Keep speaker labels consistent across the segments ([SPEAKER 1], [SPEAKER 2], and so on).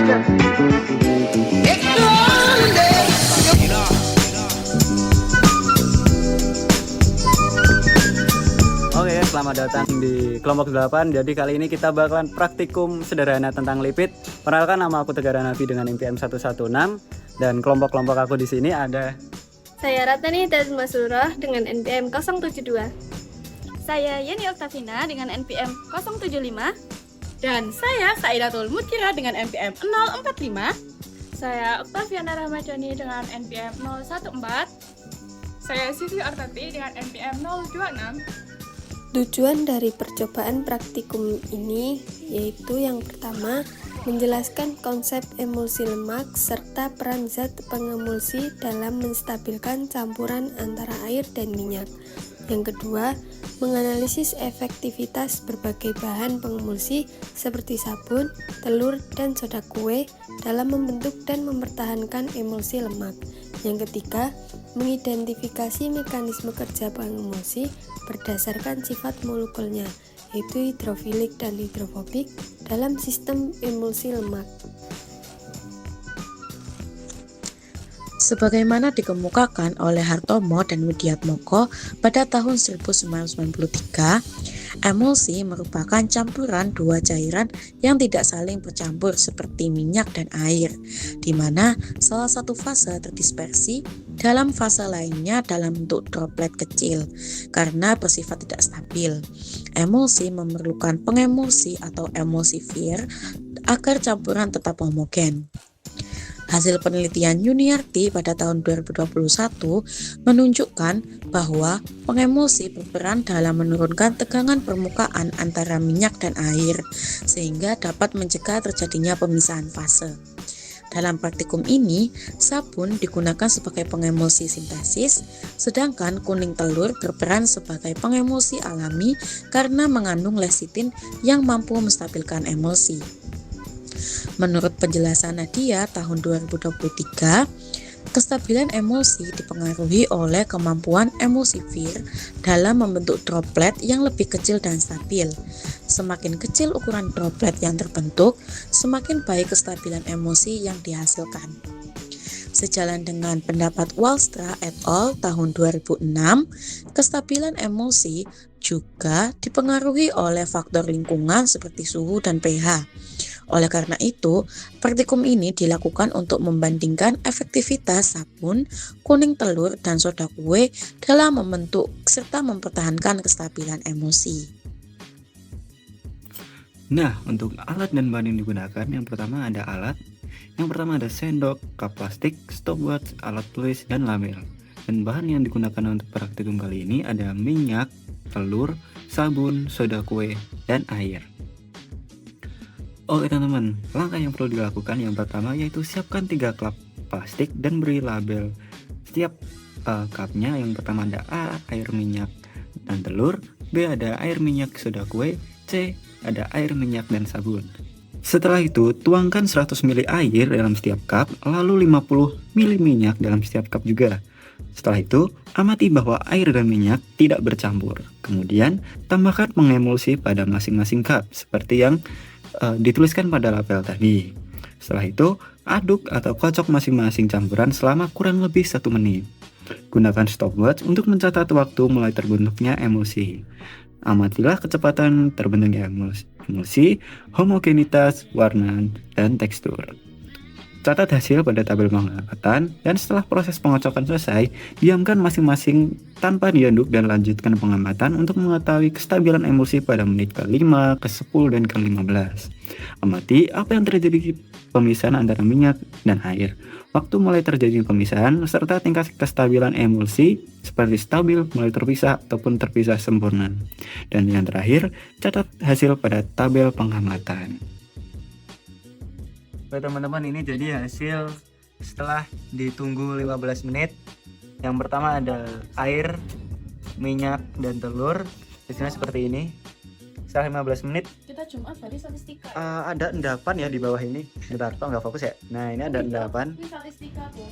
[SPEAKER 1] Oke, selamat datang di kelompok 8. Jadi kali ini kita bakalan praktikum sederhana tentang lipid. Perkenalkan, nama aku Tegar Hanafi dengan NPM 116 dan kelompok-kelompok aku di sini ada.
[SPEAKER 2] Saya Ratani Masrurah dengan NPM 072.
[SPEAKER 3] Saya Yeni Oktavina dengan NPM 075.
[SPEAKER 4] Dan saya Saidatul Mutkira dengan NPM 045.
[SPEAKER 3] Saya Oktaviana Rahmadjani dengan NPM 014.
[SPEAKER 5] Saya Siti Artati dengan NPM 026.
[SPEAKER 2] Tujuan dari percobaan praktikum ini yaitu yang pertama, menjelaskan konsep emulsi lemak serta peran zat pengemulsi dalam menstabilkan campuran antara air dan minyak. Yang kedua, menganalisis efektivitas berbagai bahan pengemulsi seperti sabun, telur, dan soda kue dalam membentuk dan mempertahankan emulsi lemak. Yang ketiga, mengidentifikasi mekanisme kerja pengemulsi berdasarkan sifat molekulnya, yaitu hidrofilik dan hidrofobik dalam sistem emulsi lemak.
[SPEAKER 6] Sebagaimana dikemukakan oleh Hartomo dan Widiatmoko pada tahun 1993, emulsi merupakan campuran dua cairan yang tidak saling bercampur seperti minyak dan air, di mana salah satu fase terdispersi dalam fase lainnya dalam bentuk droplet kecil karena bersifat tidak stabil. Emulsi memerlukan pengemulsi atau emulsifier agar campuran tetap homogen. Hasil penelitian Yuniarti pada tahun 2021 menunjukkan bahwa pengemulsi berperan dalam menurunkan tegangan permukaan antara minyak dan air, sehingga dapat mencegah terjadinya pemisahan fase. Dalam praktikum ini, sabun digunakan sebagai pengemulsi sintesis, sedangkan kuning telur berperan sebagai pengemulsi alami karena mengandung lecitin yang mampu menstabilkan emulsi. Menurut penjelasan Nadia tahun 2023, kestabilan emulsi dipengaruhi oleh kemampuan emulsifier dalam membentuk droplet yang lebih kecil dan stabil. Semakin kecil ukuran droplet yang terbentuk, semakin baik kestabilan emulsi yang dihasilkan. Sejalan dengan pendapat Walstra et al. Tahun 2006, kestabilan emulsi juga dipengaruhi oleh faktor lingkungan seperti suhu dan pH. Oleh karena itu, praktikum ini dilakukan untuk membandingkan efektivitas sabun, kuning telur, dan soda kue dalam membentuk serta mempertahankan kestabilan emulsi.
[SPEAKER 1] Nah, untuk alat dan bahan yang digunakan, yang pertama ada sendok, cup plastik, stopwatch, alat tulis, dan label. Dan bahan yang digunakan untuk praktikum kali ini ada minyak, telur, sabun, soda kue, dan air. Oke teman-teman, langkah yang perlu dilakukan yang pertama yaitu siapkan 3 cup plastik dan beri label setiap cupnya. Yang pertama ada A, air minyak dan telur, B ada air minyak soda kue, C ada air minyak dan sabun. Setelah itu tuangkan 100 ml air dalam setiap cup, lalu 50 ml minyak dalam setiap cup juga. Setelah itu amati bahwa air dan minyak tidak bercampur. Kemudian tambahkan pengemulsi pada masing-masing cup seperti yang dituliskan pada label tadi. Setelah itu aduk atau kocok masing-masing campuran selama kurang lebih 1 menit. Gunakan stopwatch untuk mencatat waktu mulai terbentuknya emulsi. Amatilah kecepatan terbentuknya emulsi, homogenitas, warna, dan tekstur. Catat hasil pada tabel pengamatan, dan setelah proses pengocokan selesai, diamkan masing-masing tanpa diaduk dan lanjutkan pengamatan untuk mengetahui kestabilan emulsi pada menit ke-5, ke-10, dan ke-15. Amati apa yang terjadi di pemisahan antara minyak dan air, waktu mulai terjadi pemisahan, serta tingkat kestabilan emulsi seperti stabil, mulai terpisah, ataupun terpisah sempurna. Dan yang terakhir, catat hasil pada tabel pengamatan. Oke teman-teman, ini jadi hasil setelah ditunggu 15 menit. Yang pertama ada air, minyak, dan telur. Hasilnya seperti ini. Setelah 15 menit
[SPEAKER 4] Kita Jumat tadi statistika.
[SPEAKER 1] ada endapan ya di bawah ini. Bentar, kok nggak fokus ya? Nah, ini ada endapan.
[SPEAKER 4] Ini statistika tuh.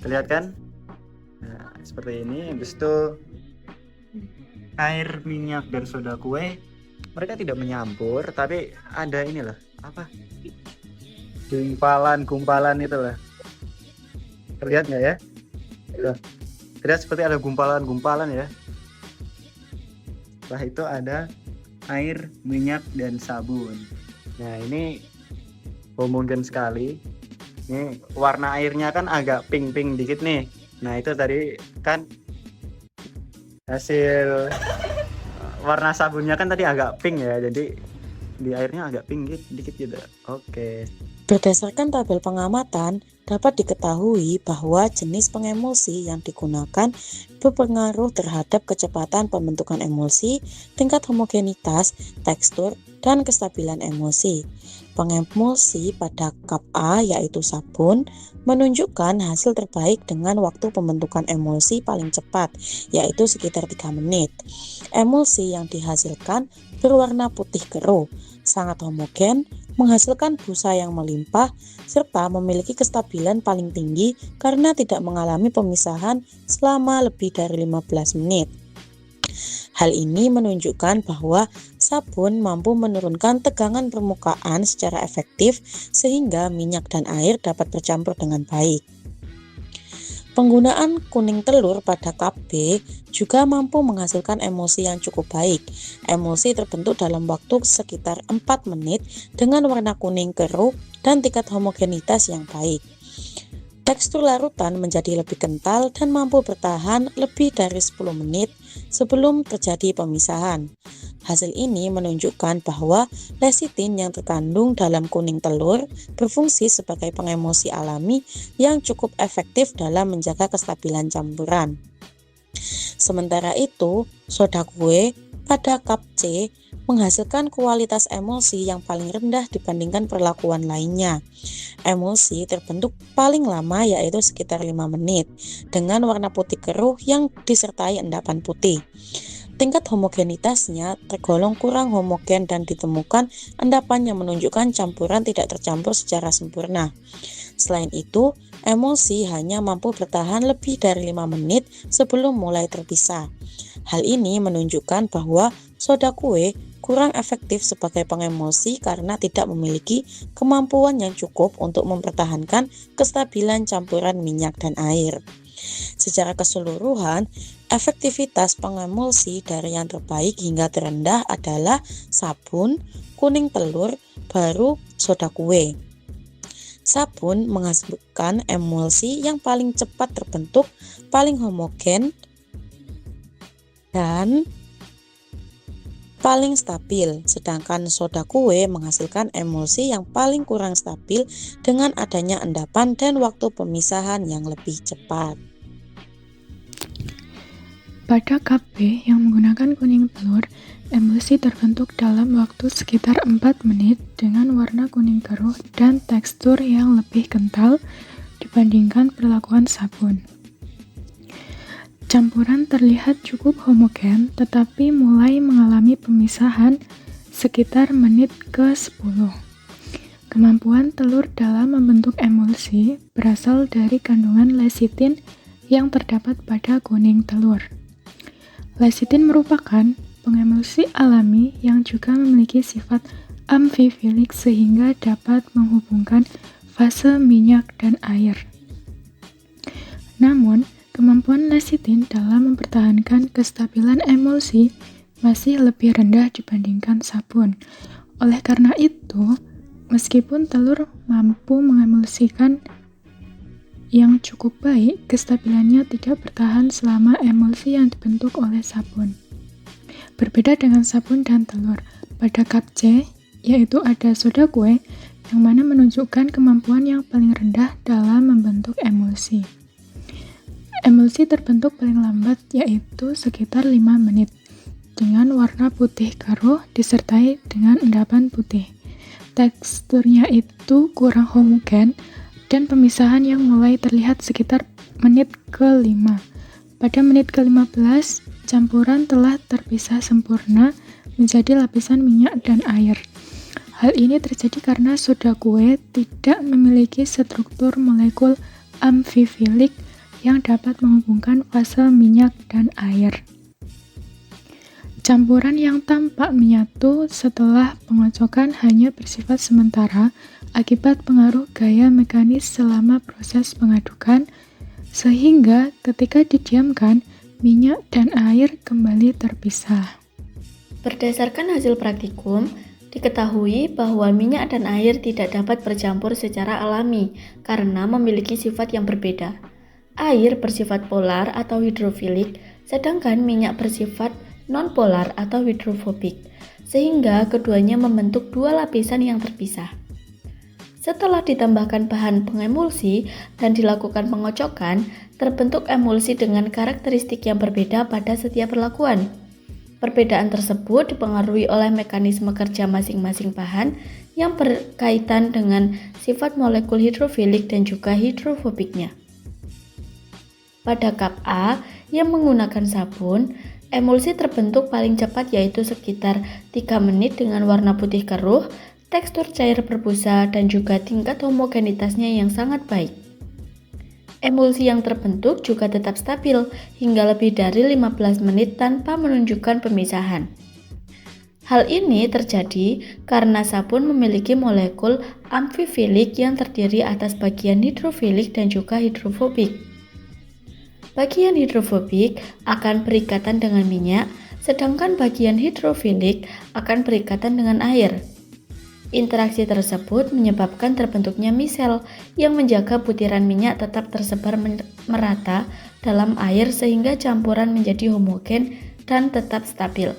[SPEAKER 1] Terlihat kan? Nah, seperti ini. Habis itu air, minyak, dan soda kue mereka tidak menyampur, tapi ada ini loh, apa? gumpalan itu lah. Terlihat nggak ya? Tuh, terlihat seperti ada gumpalan-gumpalan ya. Setelah itu ada air, minyak, dan sabun. Nah ini homogen sekali. Ini warna airnya kan agak pink-pink dikit nih. Nah itu tadi kan hasil warna sabunnya kan tadi agak pink ya. Jadi di airnya agak pink dikit gitu. Oke.
[SPEAKER 6] Berdasarkan tabel pengamatan, dapat diketahui bahwa jenis pengemulsi yang digunakan berpengaruh terhadap kecepatan pembentukan emulsi, tingkat homogenitas, tekstur, dan kestabilan emulsi. Pengemulsi pada kap A yaitu sabun menunjukkan hasil terbaik dengan waktu pembentukan emulsi paling cepat, yaitu sekitar 3 menit. Emulsi yang dihasilkan berwarna putih keruh, sangat homogen, menghasilkan busa yang melimpah, serta memiliki kestabilan paling tinggi karena tidak mengalami pemisahan selama lebih dari 15 menit. Hal ini menunjukkan bahwa sabun mampu menurunkan tegangan permukaan secara efektif sehingga minyak dan air dapat bercampur dengan baik. Penggunaan kuning telur pada kap B juga mampu menghasilkan emulsi yang cukup baik. Emulsi terbentuk dalam waktu sekitar 4 menit dengan warna kuning keruh dan tingkat homogenitas yang baik. Tekstur larutan menjadi lebih kental dan mampu bertahan lebih dari 10 menit sebelum terjadi pemisahan. Hasil ini menunjukkan bahwa lecitin yang terkandung dalam kuning telur berfungsi sebagai pengemulsi alami yang cukup efektif dalam menjaga kestabilan campuran. Sementara itu, soda kue pada kap C menghasilkan kualitas emulsi yang paling rendah dibandingkan perlakuan lainnya. Emulsi terbentuk paling lama yaitu sekitar 5 menit dengan warna putih keruh yang disertai endapan putih. Tingkat homogenitasnya tergolong kurang homogen dan ditemukan endapan yang menunjukkan campuran tidak tercampur secara sempurna. Selain itu, emulsi hanya mampu bertahan lebih dari 5 menit sebelum mulai terpisah. Hal ini menunjukkan bahwa soda kue kurang efektif sebagai pengemulsi karena tidak memiliki kemampuan yang cukup untuk mempertahankan kestabilan campuran minyak dan air. Secara keseluruhan, efektivitas pengemulsi dari yang terbaik hingga terendah adalah sabun, kuning telur, baru soda kue. Sabun menghasilkan emulsi yang paling cepat terbentuk, paling homogen, dan paling stabil, sedangkan soda kue menghasilkan emulsi yang paling kurang stabil dengan adanya endapan dan waktu pemisahan yang lebih cepat.
[SPEAKER 5] Pada kap B yang menggunakan kuning telur, emulsi terbentuk dalam waktu sekitar 4 menit dengan warna kuning keruh dan tekstur yang lebih kental dibandingkan perlakuan sabun. Campuran terlihat cukup homogen tetapi mulai mengalami pemisahan sekitar menit ke-10. Kemampuan telur dalam membentuk emulsi berasal dari kandungan lecitin yang terdapat pada kuning telur. Lecitin merupakan pengemulsi alami yang juga memiliki sifat amfifilik sehingga dapat menghubungkan fase minyak dan air. Namun, kemampuan lecitin dalam mempertahankan kestabilan emulsi masih lebih rendah dibandingkan sabun. Oleh karena itu, meskipun telur mampu mengemulsikan yang cukup baik, kestabilannya tidak bertahan selama emulsi yang dibentuk oleh sabun. Berbeda dengan sabun dan telur, pada kap C, yaitu ada soda kue, yang mana menunjukkan kemampuan yang paling rendah dalam membentuk emulsi. Emulsi terbentuk paling lambat yaitu sekitar 5 menit dengan warna putih keruh disertai dengan endapan putih. Teksturnya itu kurang homogen dan pemisahan yang mulai terlihat sekitar menit ke-5. Pada menit ke-15, campuran telah terpisah sempurna menjadi lapisan minyak dan air. Hal ini terjadi karena soda kue tidak memiliki struktur molekul amfifilik yang dapat menghubungkan fase minyak dan air. Campuran yang tampak menyatu setelah pengocokan hanya bersifat sementara akibat pengaruh gaya mekanis selama proses pengadukan, sehingga ketika didiamkan, minyak dan air kembali terpisah.
[SPEAKER 7] Berdasarkan hasil praktikum, diketahui bahwa minyak dan air tidak dapat bercampur secara alami karena memiliki sifat yang berbeda. Air bersifat polar atau hidrofilik, sedangkan minyak bersifat non-polar atau hidrofobik, sehingga keduanya membentuk dua lapisan yang terpisah. Setelah ditambahkan bahan pengemulsi dan dilakukan pengocokan, terbentuk emulsi dengan karakteristik yang berbeda pada setiap perlakuan. Perbedaan tersebut dipengaruhi oleh mekanisme kerja masing-masing bahan yang berkaitan dengan sifat molekul hidrofilik dan juga hidrofobiknya. Pada kap A yang menggunakan sabun, emulsi terbentuk paling cepat yaitu sekitar 3 menit dengan warna putih keruh, tekstur cair berbusa, dan juga tingkat homogenitasnya yang sangat baik. Emulsi yang terbentuk juga tetap stabil hingga lebih dari 15 menit tanpa menunjukkan pemisahan. Hal ini terjadi karena sabun memiliki molekul amfifilik yang terdiri atas bagian hidrofilik dan juga hidrofobik. Bagian hidrofobik akan berikatan dengan minyak, sedangkan bagian hidrofilik akan berikatan dengan air. Interaksi tersebut menyebabkan terbentuknya misel yang menjaga butiran minyak tetap tersebar merata dalam air sehingga campuran menjadi homogen dan tetap stabil.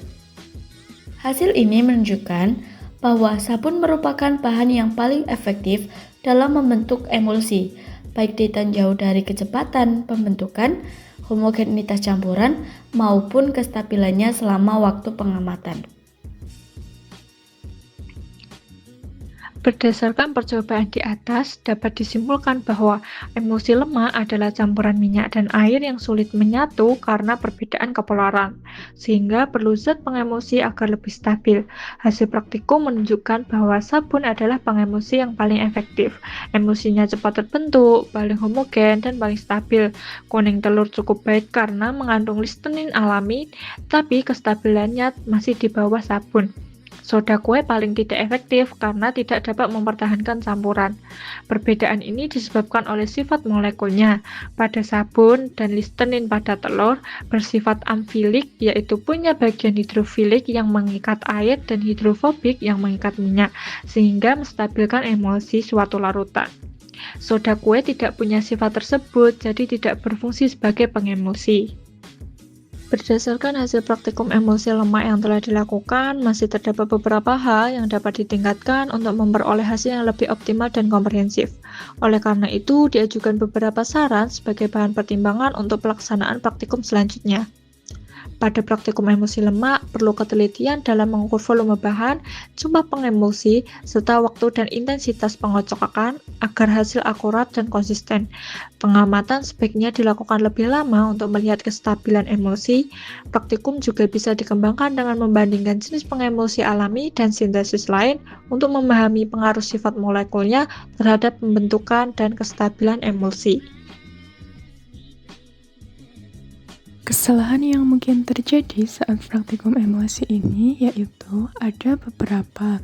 [SPEAKER 7] Hasil ini menunjukkan bahwa sabun merupakan bahan yang paling efektif dalam membentuk emulsi, baik ditinjau dari kecepatan pembentukan, homogenitas campuran, maupun kestabilannya selama waktu pengamatan.
[SPEAKER 8] Berdasarkan percobaan di atas, dapat disimpulkan bahwa emulsi lemah adalah campuran minyak dan air yang sulit menyatu karena perbedaan kepolaran, sehingga perlu zat pengemulsi agar lebih stabil. Hasil praktikum menunjukkan bahwa sabun adalah pengemulsi yang paling efektif. Emulsinya cepat terbentuk, paling homogen, dan paling stabil. Kuning telur cukup baik karena mengandung listenin alami, tapi kestabilannya masih di bawah sabun. Soda kue paling tidak efektif karena tidak dapat mempertahankan campuran. Perbedaan ini disebabkan oleh sifat molekulnya. Pada sabun dan listenin pada telur bersifat amfilik, yaitu punya bagian hidrofilik yang mengikat air dan hidrofobik yang mengikat minyak, sehingga menstabilkan emulsi suatu larutan. Soda kue tidak punya sifat tersebut, jadi tidak berfungsi sebagai pengemulsi. Berdasarkan hasil praktikum emulsi lemak yang telah dilakukan, masih terdapat beberapa hal yang dapat ditingkatkan untuk memperoleh hasil yang lebih optimal dan komprehensif. Oleh karena itu, diajukan beberapa saran sebagai bahan pertimbangan untuk pelaksanaan praktikum selanjutnya. Pada praktikum emulsi lemak, perlu ketelitian dalam mengukur volume bahan, jumlah pengemulsi, serta waktu dan intensitas pengocokan agar hasil akurat dan konsisten. Pengamatan sebaiknya dilakukan lebih lama untuk melihat kestabilan emulsi. Praktikum juga bisa dikembangkan dengan membandingkan jenis pengemulsi alami dan sintesis lain untuk memahami pengaruh sifat molekulnya terhadap pembentukan dan kestabilan emulsi.
[SPEAKER 5] Kesalahan yang mungkin terjadi saat praktikum emulsi ini yaitu ada beberapa.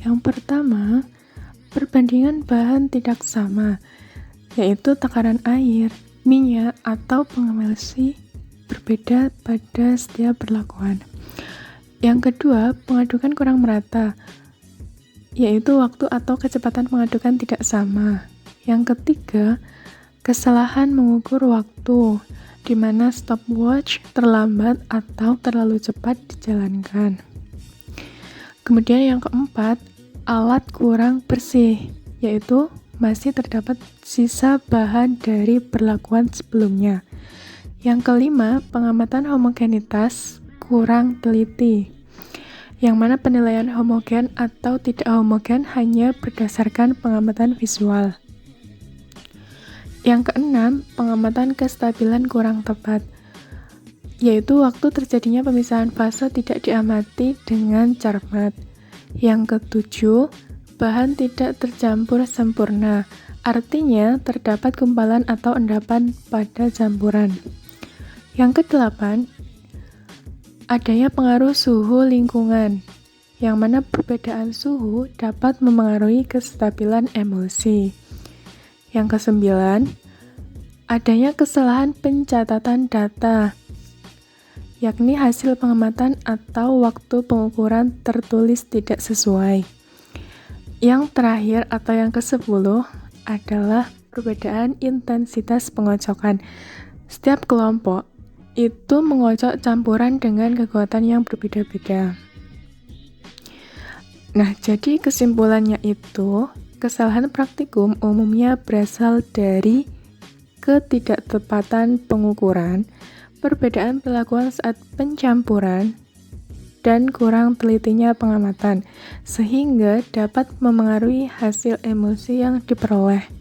[SPEAKER 5] Yang pertama, perbandingan bahan tidak sama, yaitu takaran air, minyak, atau pengemulsi berbeda pada setiap perlakuan. Yang kedua, pengadukan kurang merata, yaitu waktu atau kecepatan pengadukan tidak sama. Yang ketiga, kesalahan mengukur waktu, di mana stopwatch terlambat atau terlalu cepat dijalankan. Kemudian yang keempat, alat kurang bersih, yaitu masih terdapat sisa bahan dari perlakuan sebelumnya. Yang kelima, pengamatan homogenitas kurang teliti, yang mana penilaian homogen atau tidak homogen hanya berdasarkan pengamatan visual. Yang keenam, pengamatan kestabilan kurang tepat, yaitu waktu terjadinya pemisahan fase tidak diamati dengan cermat. Yang ketujuh, bahan tidak tercampur sempurna, artinya terdapat gumpalan atau endapan pada campuran. Yang kedelapan, adanya pengaruh suhu lingkungan, yang mana perbedaan suhu dapat memengaruhi kestabilan emulsi. Yang kesembilan, adanya kesalahan pencatatan data, yakni hasil pengamatan atau waktu pengukuran tertulis tidak sesuai. Yang terakhir atau yang ke-10 adalah perbedaan intensitas pengocokan. Setiap kelompok itu mengocok campuran dengan kekuatan yang berbeda-beda. Nah, jadi kesimpulannya itu, kesalahan praktikum umumnya berasal dari ketidaktepatan pengukuran, perbedaan perlakuan saat pencampuran, dan kurang telitinya pengamatan, sehingga dapat memengaruhi hasil emulsi yang diperoleh.